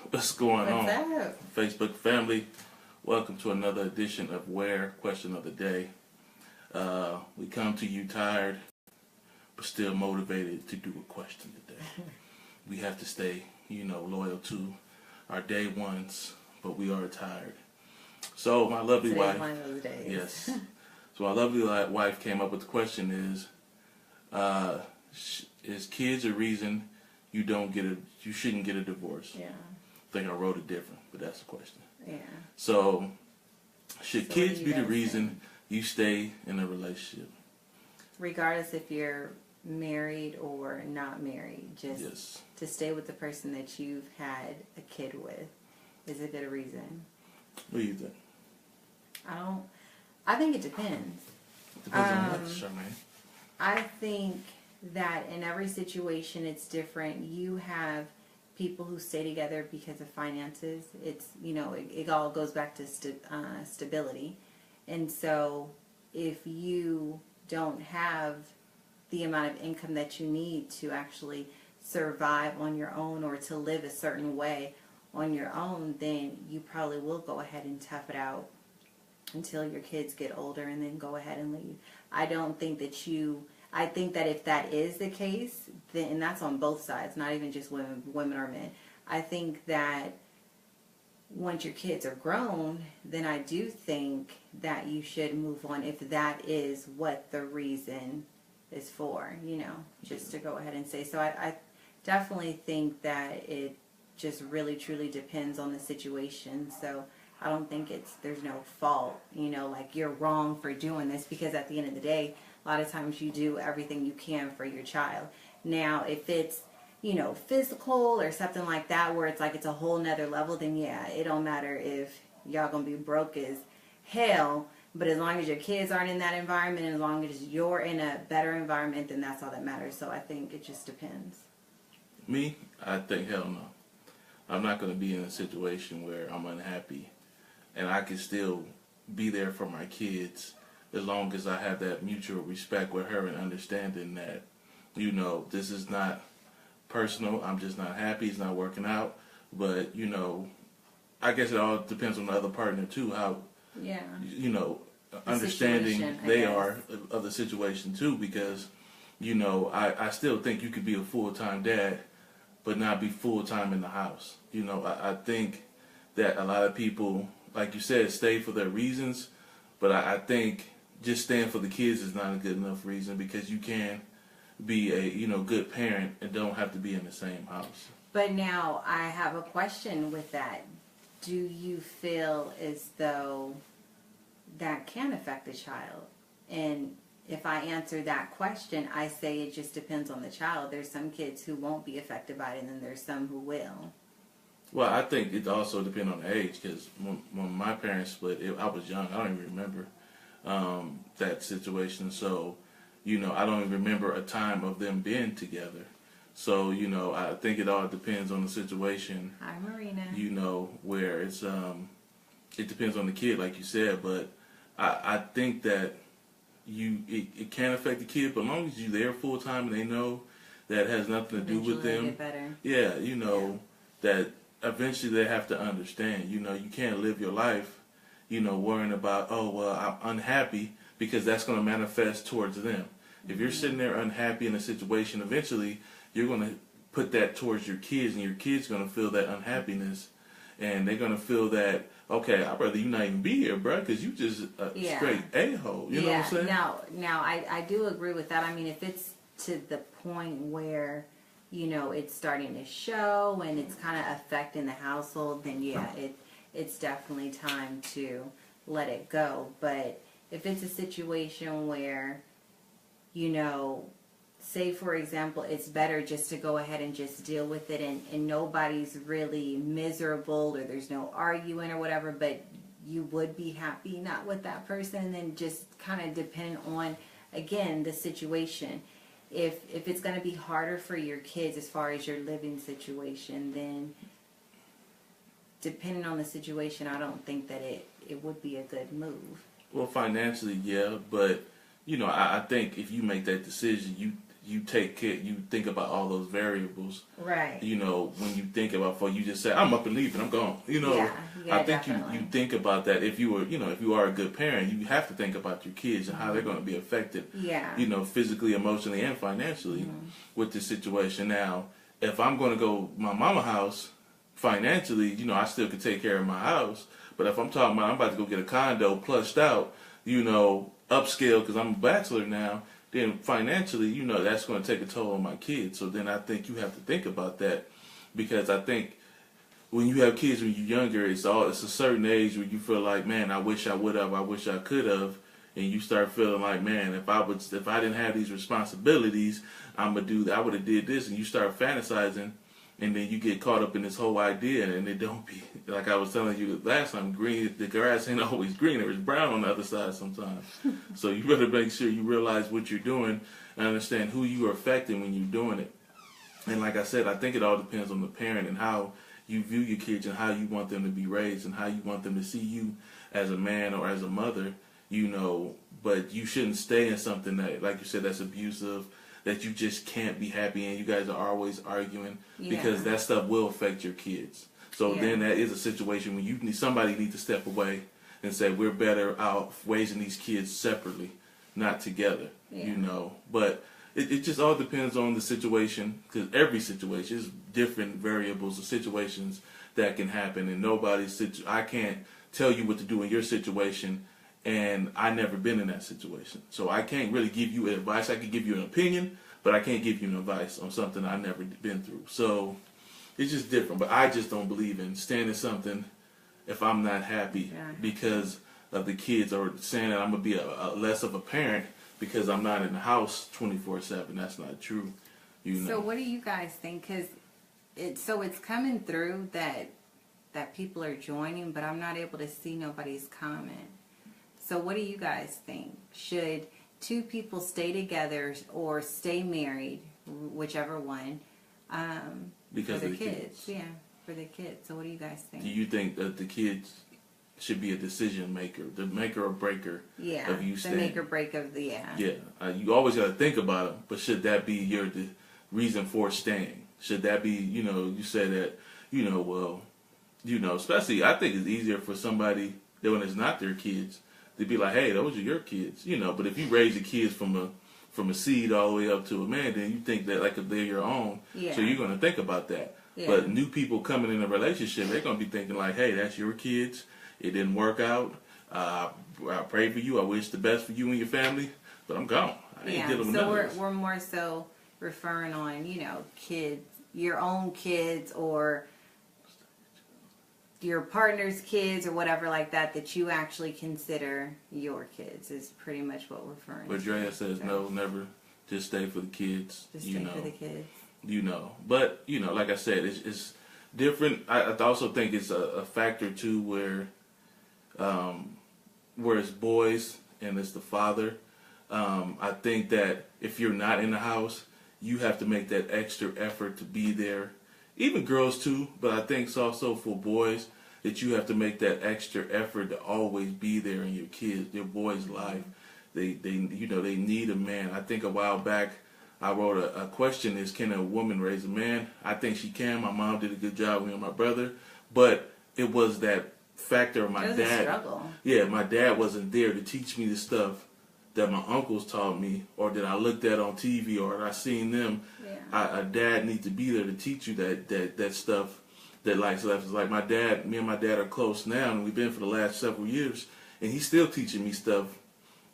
What's going on? What's up? Facebook family, welcome to another edition of Where Question of the Day. We come to you tired, but still motivated to do a question today. We have to stay, loyal to our day ones, but we are tired. So my lovely Today's wife, one of those days. yes. So my lovely wife came up with the question: is kids a reason you shouldn't get a divorce? Yeah. I think I wrote it different, but that's the question. Yeah. So, should So kids what do be you the guys reason think? you stay in a relationship? Regardless if you're married or not married, just Yes. to stay with the person that you've had a kid with is a good reason. What do you think? I think it depends. Depends on what, Charmaine. I think that in every situation it's different. You have people who stay together because of finances. It's, it all goes back to stability. And so if you don't have the amount of income that you need to actually survive on your own or to live a certain way on your own, then you probably will go ahead and tough it out until your kids get older and then go ahead and leave. I think that if that is the case, then, and that's on both sides, not even just women or men, I think that once your kids are grown, then I do think that you should move on if that is what the reason is for, just to go ahead and say. So I definitely think that it just really truly depends on the situation. So I don't think there's no fault, like you're wrong for doing this, because at the end of the day, a lot of times you do everything you can for your child. Now, if it's, physical or something like that, where it's like it's a whole nother level, then yeah, it don't matter if y'all gonna be broke as hell, but as long as your kids aren't in that environment, and as long as you're in a better environment, then that's all that matters. So I think it just depends. Me, I think hell no. I'm not going to be in a situation where I'm unhappy, and I can still be there for my kids as long as I have that mutual respect with her and understanding that, this is not personal. I'm just not happy. It's not working out. But, I guess it all depends on the other partner too, how, Yeah. understanding situation, I they guess. are of the situation too, because, I still think you could be a full-time dad but not be full-time in the house. I think that a lot of people, like you said, stay for their reasons, but I think just staying for the kids is not a good enough reason, because you can be a good parent and don't have to be in the same house. But now I have a question with that. Do you feel as though that can affect the child? And if I answer that question, I say it just depends on the child. There's some kids who won't be affected by it, and then there's some who will. Well, I think it also depends on the age, because when my parents split, I was young. I don't even remember that situation. So, I don't even remember a time of them being together. So, I think it all depends on the situation. Hi, Marina. Where it's it depends on the kid, like you said. But I think that it can affect the kid, but as long as you're there full time and they know that has nothing to do with Eventually them. get better. Yeah, that eventually they have to understand. You can't live your life, worrying about, oh well, I'm unhappy, because that's going to manifest towards them. If you're sitting there unhappy in a situation, eventually you're going to put that towards your kids, and your kids going to feel that unhappiness, and they're going to feel that, okay, I'd rather you not even be here, bro, because you just a straight a-hole. You know what I'm saying? Now I do agree with that. I mean, if it's to the point where, it's starting to show and it's kind of affecting the household, then yeah, it's definitely time to let it go. But if it's a situation where, say for example, it's better just to go ahead and just deal with it, and nobody's really miserable, or there's no arguing or whatever, but you would be happy not with that person, then just kind of depend on, again, the situation. If it's going to be harder for your kids as far as your living situation, then depending on the situation, I don't think that it would be a good move. Well, financially, yeah, but I think if you make that decision, you take care, you think about all those variables. Right. You know, when you think about, for you just say, I'm up and leaving, I'm gone. You know, Yeah, I think definitely. you think about that. If you were, you know, if you are a good parent, you have to think about your kids and how they're going to be affected. Yeah. You know, physically, emotionally, and financially with this situation. Now, if I'm going to go my mama house financially, you know, I still could take care of my house. But if I'm talking about I'm about to go get a condo plushed out, you know, upscale because I'm a bachelor now, then financially, you know, that's going to take a toll on my kids. So then I think you have to think about that, because I think when you have kids when you're younger, it's a certain age where you feel like, man, I wish I would have, I wish I could have, and you start feeling like, man, if I didn't have these responsibilities, I would have did this, and you start fantasizing, and then you get caught up in this whole idea, and it don't be like I was telling you last time. Green, the grass ain't always green; it's brown on the other side sometimes. So you better make sure you realize what you're doing and understand who you are affecting when you're doing it. And like I said, I think it all depends on the parent and how you view your kids and how you want them to be raised and how you want them to see you as a man or as a mother. You know, but you shouldn't stay in something that, like you said, that's abusive, that you just can't be happy in. You guys are always arguing, because that stuff will affect your kids. So then that is a situation when somebody needs to step away and say, we're better out raising these kids separately, not together. You know, but it just all depends on the situation, because every situation is different variables of situations that can happen, and I can't tell you what to do in your situation, and I never been in that situation. So I can't really give you advice. I can give you an opinion, but I can't give you an advice on something I've never been through. So it's just different. But I just don't believe in staying in something if I'm not happy because of the kids, or saying that I'm going to be a less of a parent because I'm not in the house 24/7. That's not true. You know. So what do you guys think? Because it's coming through that people are joining, but I'm not able to see nobody's comment. So what do you guys think? Should two people stay together or stay married, whichever one, because for of their the kids? Yeah, for their kids. So what do you guys think? Do you think that the kids should be a decision maker, the maker or breaker of you staying? The make or break of the you always got to think about it, but should that be the reason for staying? Should that be, you say that, especially I think it's easier for somebody that when it's not their kids to be like, hey, those are your kids, but if you raise your kids from a seed all the way up to a man, then you think that like if they're your own, so you're going to think about that. But new people coming in a relationship, they're going to be thinking like, hey, that's your kids. It didn't work out. I pray for you. I wish the best for you and your family, but I'm gone. I ain't dealing with so this. we're more so referring on, kids, your own kids or your partner's kids or whatever like that you actually consider your kids is pretty much what we're referring to. But Drea says no, never. Just stay for the kids. Just stay for the kids. But, like I said, it's different. I also think it's a factor, too, where it's boys and it's the father. I think that if you're not in the house, you have to make that extra effort to be there. Even girls, too, but I think it's also for boys that you have to make that extra effort to always be there in your boy's life. They need a man. I think a while back, I wrote a question is, can a woman raise a man? I think she can. My mom did a good job with my brother. But it was that factor of my dad. It was a struggle. Yeah, my dad wasn't there to teach me the stuff that my uncles taught me or that I looked at on TV or I seen them. Yeah. A dad needs to be there to teach you that stuff that life's left. It's like me and my dad are close now, and we've been for the last several years, and he's still teaching me stuff,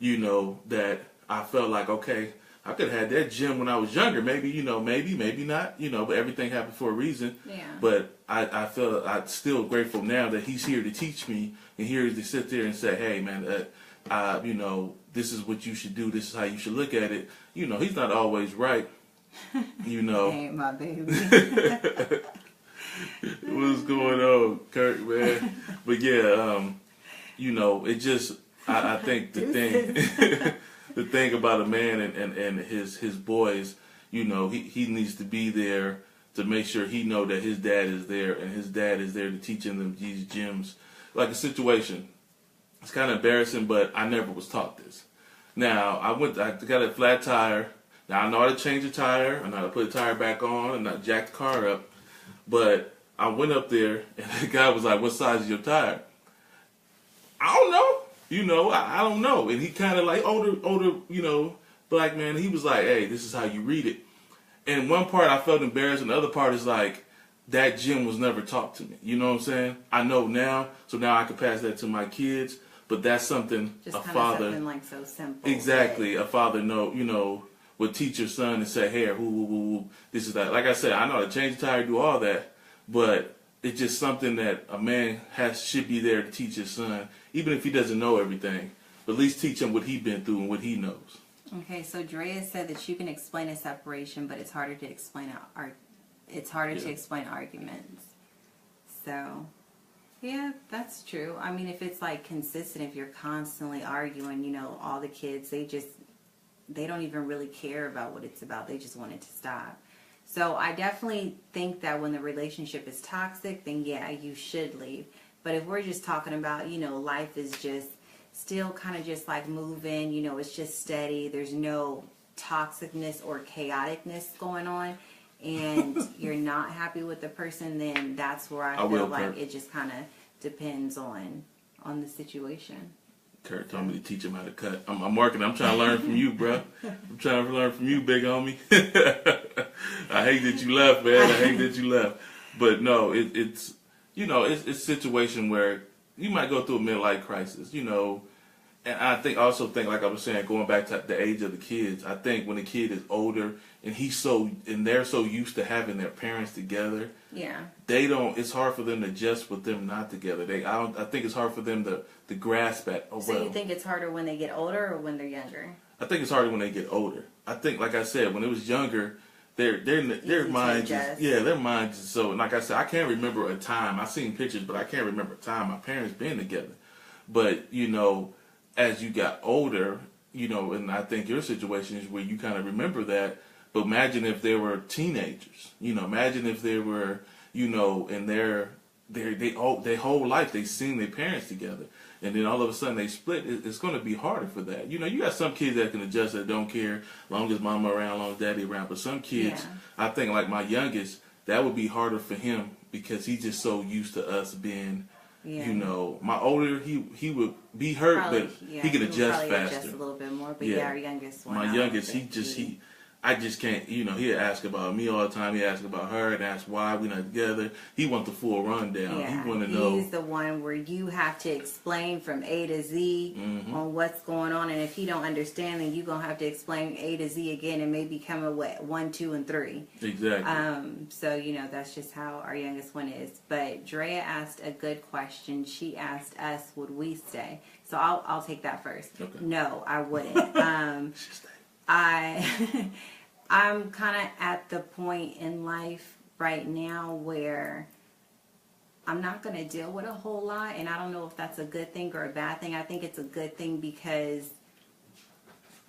that I felt like, okay, I could have had that gym when I was younger. Maybe, maybe not, but everything happened for a reason. Yeah. But I'm still grateful now that he's here to teach me and here to sit there and say, hey, man, this is what you should do. This is how you should look at it. He's not always right. Ain't my baby. What's going on, Kurt, man? But yeah, it just, I think the thing about a man and his boys, he needs to be there to make sure he know that his dad is there and his dad is there to teaching them these gems. Like a situation, it's kind of embarrassing, but I never was taught this. Now, I got a flat tire Now I know how to change a tire, I know how to put the tire back on, and not jack the car up. But I went up there, and the guy was like, "What size is your tire?" I don't know. I don't know. And he kind of like older, black man. He was like, "Hey, this is how you read it." And one part I felt embarrassed, and the other part is like, that gym was never taught to me. You know what I'm saying? I know now, so now I can pass that to my kids. But that's something Just a kind father, of something like so simple. exactly, a father would teach your son and say, "Hey, this is that." Like I said, I know how to change the tire, do all that, but it's just something that a man should be there to teach his son, even if he doesn't know everything. But at least teach him what he's been through and what he knows. Okay, so Drea said that you can explain a separation, but it's harder to explain to explain arguments. So, yeah, that's true. I mean, if it's like consistent, if you're constantly arguing, all the kids, they don't even really care about what it's about. They just want it to stop. So I definitely think that when the relationship is toxic, then yeah, you should leave. But if we're just talking about, life is just still kind of just like moving, it's just steady. There's no toxicness or chaoticness going on, and you're not happy with the person, then that's where I feel like it just kind of depends on the situation. Kurt told me to teach him how to cut. I'm working. I'm trying to learn from you, bro. I'm trying to learn from you, big homie. I hate that you left, man. I hate that you left. But no, it's a situation where you might go through a midlife crisis, And I also think, like I was saying, going back to the age of the kids, I think when a kid is older and they're so used to having their parents together, yeah, it's hard for them to adjust with them not together. I think it's hard for them to grasp that. So you think it's harder when they get older or when they're younger? I think it's harder when they get older. I think, like I said, when it was younger, their minds, their minds. So, like I said, I can't remember a time. I've seen pictures, but I can't remember a time my parents being together. But as you got older, and I think your situation is where you kind of remember that. But imagine if they were teenagers. Imagine if they were, in their whole life they've seen their parents together, and then all of a sudden they split. It's going to be harder for that. You got some kids that can adjust, that don't care, long as mama around, long as daddy around. But some kids, I think, like my youngest, that would be harder for him because he's just so used to us being. Yeah. My older, he would be hurt, but he can adjust faster. Adjust a little bit more, but our youngest one. My youngest, I just can't, he'd ask about me all the time. He'd ask about her and ask why we're not together. He wants the full rundown. Yeah, he want to know. He's the one where you have to explain from A to Z on what's going on. And if he don't understand, then you're going to have to explain A to Z again and maybe come a 1, 2, and 3. Exactly. So, that's just how our youngest one is. But Drea asked a good question. She asked us, would we stay? So I'll take that first. Okay. No, I wouldn't. I'm kind of at the point in life right now where I'm not going to deal with a whole lot, and I don't know if that's a good thing or a bad thing. I think it's a good thing because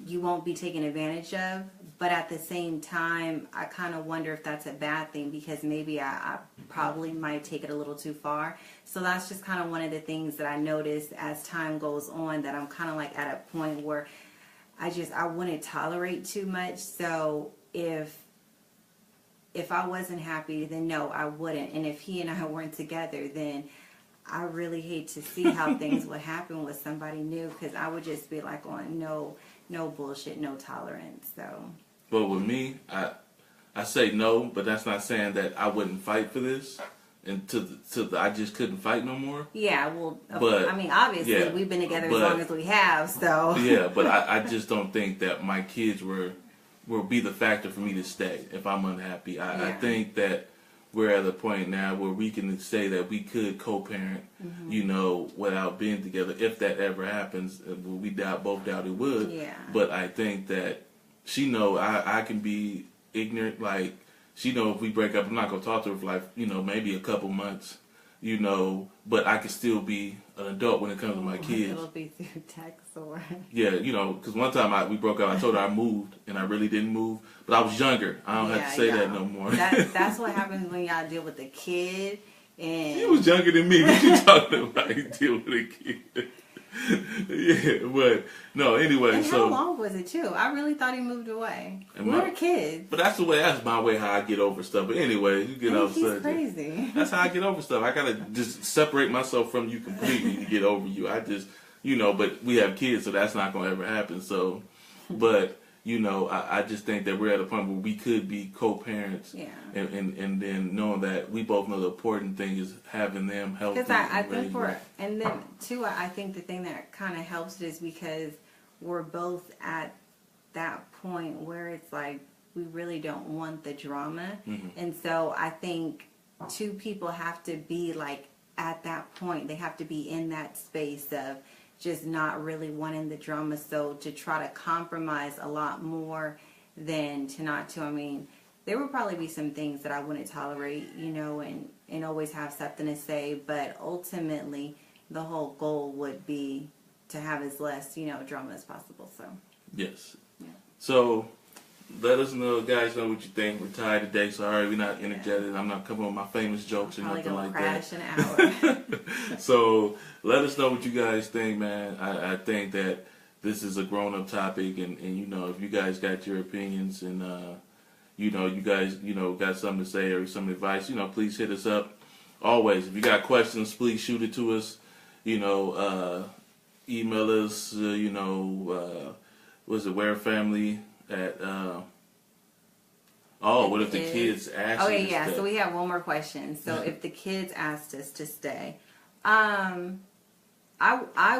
you won't be taken advantage of, but at the same time, I kind of wonder if that's a bad thing because maybe I probably might take it a little too far. So that's just kind of one of the things that I notice as time goes on, that I'm kind of like at a point where I wouldn't tolerate too much. So if I wasn't happy, then no, I wouldn't. And if he and I weren't together, then I really hate to see how things would happen with somebody new, because I would just be like on no bullshit, no tolerance. So. But with me, I say no, but that's not saying that I wouldn't fight for this. And I just couldn't fight no more. Yeah, well, but, I mean, obviously, we've been together as long as we have, so. Yeah, but I just don't think that my kids will be the factor for me to stay if I'm unhappy. I think that we're at a point now where we can say that we could co-parent, without being together. If that ever happens, we both doubt it would. Yeah. But I think that she know I can be ignorant, like. She know if we break up, I'm not going to talk to her for like, maybe a couple months, but I can still be an adult when it comes to my kids. It'll be through text or... Yeah, because one time we broke up, I told her I moved, and I really didn't move, but I was younger. I don't have to say that no more. That's what happens when y'all deal with a kid. And he was younger than me. What you talking about? You deal with a kid. Yeah, but no. Anyway, And so how long was it too? I really thought he moved away. And We my- were kids. but that's the way. That's my way how I get over stuff. But anyway, you get off He's subject. crazy. That's how I get over stuff. I gotta just separate myself from you completely to get over you. I just, but we have kids, so that's not gonna ever happen. So, but I just think that we're at a point where we could be co-parents. Yeah. And then knowing that we both know the important thing is having them healthy. Because I and ready. think and then too, I think the thing that kind of helps it is because we're both at that point where it's like we really don't want the drama. Mm-hmm. And so I think two people have to be like at that point. They have to be in that space of just not really wanting the drama. So to try to compromise a lot more than to not to. I mean, there would probably be some things that I wouldn't tolerate, and always have something to say. But ultimately, the whole goal would be to have as less, drama as possible. So Yes. Yeah. So let us know, guys, know what you think. We're tired today. Sorry, we're not energetic. I'm not coming with my famous jokes or probably nothing gonna like crash that. an hour. So let us know what you guys think, man. I think that this is a grown-up topic, and if you guys got your opinions and you guys got something to say or some advice, please hit us up. Always, if you got questions, please shoot it to us. Email us. Was it Where Family at? What if the kids ask? Okay, you to yeah. stay? So we have one more question. So if the kids asked us to stay, I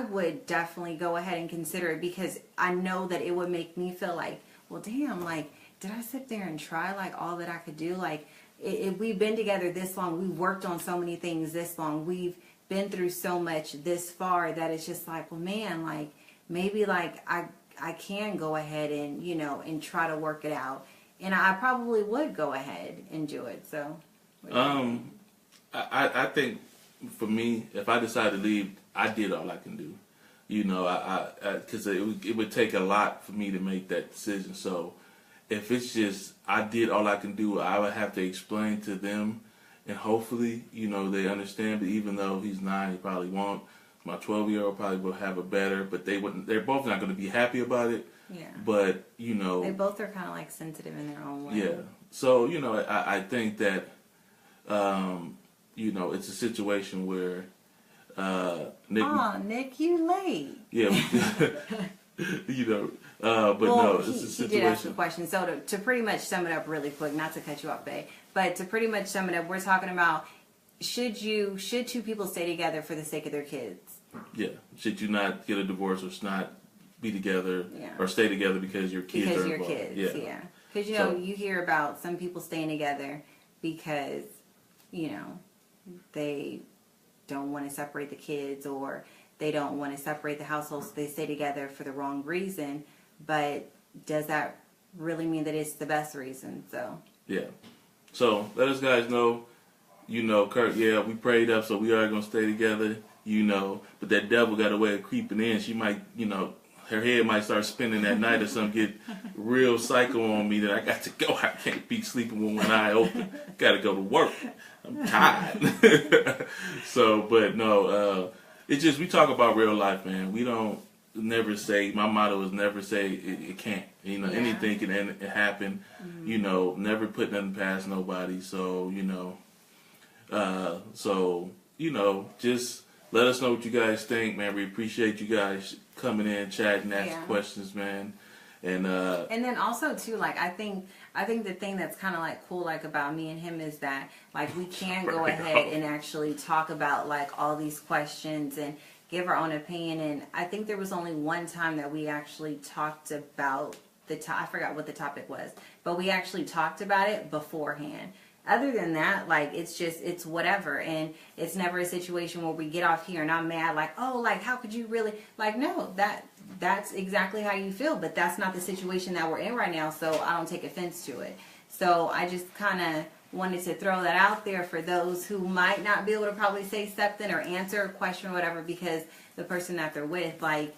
would definitely go ahead and consider it because I know that it would make me feel like, well, damn, like, did I sit there and try like all that I could do? Like, if we've been together this long, we've worked on so many things this long, we've been through so much this far that it's just like, well, man, like maybe like I can go ahead and and try to work it out, and I probably would go ahead and do it. So, I think for me, if I decide to leave, I did all I can do. Because it would take a lot for me to make that decision. So if it's just I did all I can do, I would have to explain to them, and hopefully, they understand. But even though he's 9, he probably won't. My 12-year-old probably will have a better, but they wouldn't. They're both not going to be happy about it. yeah. But They both are kind of like sensitive in their own way. yeah. So I think that it's a situation where Nick. Oh, Nick, you late. Yeah. But Well, no, it's a he did ask a situation. question. So to pretty much sum it up really quick, not to cut you off, babe, but to pretty much sum it up, we're talking about should two people stay together for the sake of their kids? Yeah. Should you not get a divorce or not be together Yeah. or stay together because your kids Because are your involved? kids, yeah. Because So- you hear about some people staying together because they don't want to separate the kids or they don't want to separate the household, so they stay together for the wrong reason. But does that really mean that it's the best reason? So Yeah. So let us guys know. Kurt, yeah, we prayed up, so we are going to stay together, But that devil got a way of creeping in. She might, her head might start spinning that night or something, get real psycho on me that I got to go. I can't be sleeping with one eye open. Got to go to work. I'm tired. So, but no, it's just, we talk about real life, man. We don't never say, my motto is never say it can't. Yeah. Anything can happen. Mm-hmm. Never put nothing past nobody. So, just let us know what you guys think, man. We appreciate you guys coming in, chatting, asking Yeah. questions, man. And then also too, like I think the thing that's kind of like cool, like about me and him, is that like we can go Right ahead on. and actually talk about like all these questions and give our own opinion. And I think there was only one time that we actually talked about I forgot what the topic was, but we actually talked about it beforehand. Other than that, like, it's whatever. And it's never a situation where we get off here and I'm mad, like, oh, like, how could you really, like, no, that's exactly how you feel, but that's not the situation that we're in right now, so I don't take offense to it. So I just kind of wanted to throw that out there for those who might not be able to probably say something or answer a question or whatever because the person that they're with, like,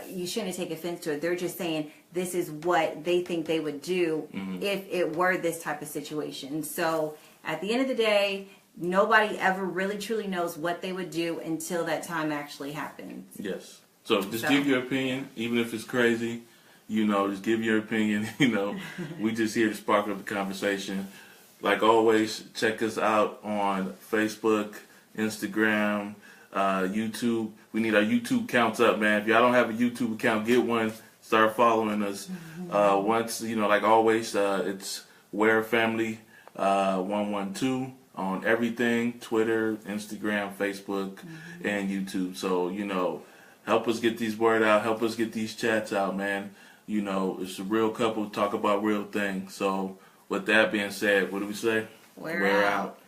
you shouldn't take offense to it. They're just saying this is what they think they would do if it were this type of situation. So at the end of the day, nobody ever really truly knows what they would do until that time actually happens. Yes. So just So. give your opinion, even if it's crazy. You know, just give your opinion. You know, we just here to spark up the conversation. Like always, check us out on Facebook, Instagram, YouTube. We need our YouTube counts up, man. If y'all don't have a YouTube account, get one. Start following us. Once, you know, like always, it's Where Family 112 on everything: Twitter, Instagram, Facebook, and YouTube. So, you know, help us get these word out. Help us get these chats out, man. You know, it's a real couple talk about real things. So, with that being said, what do we say? We're out.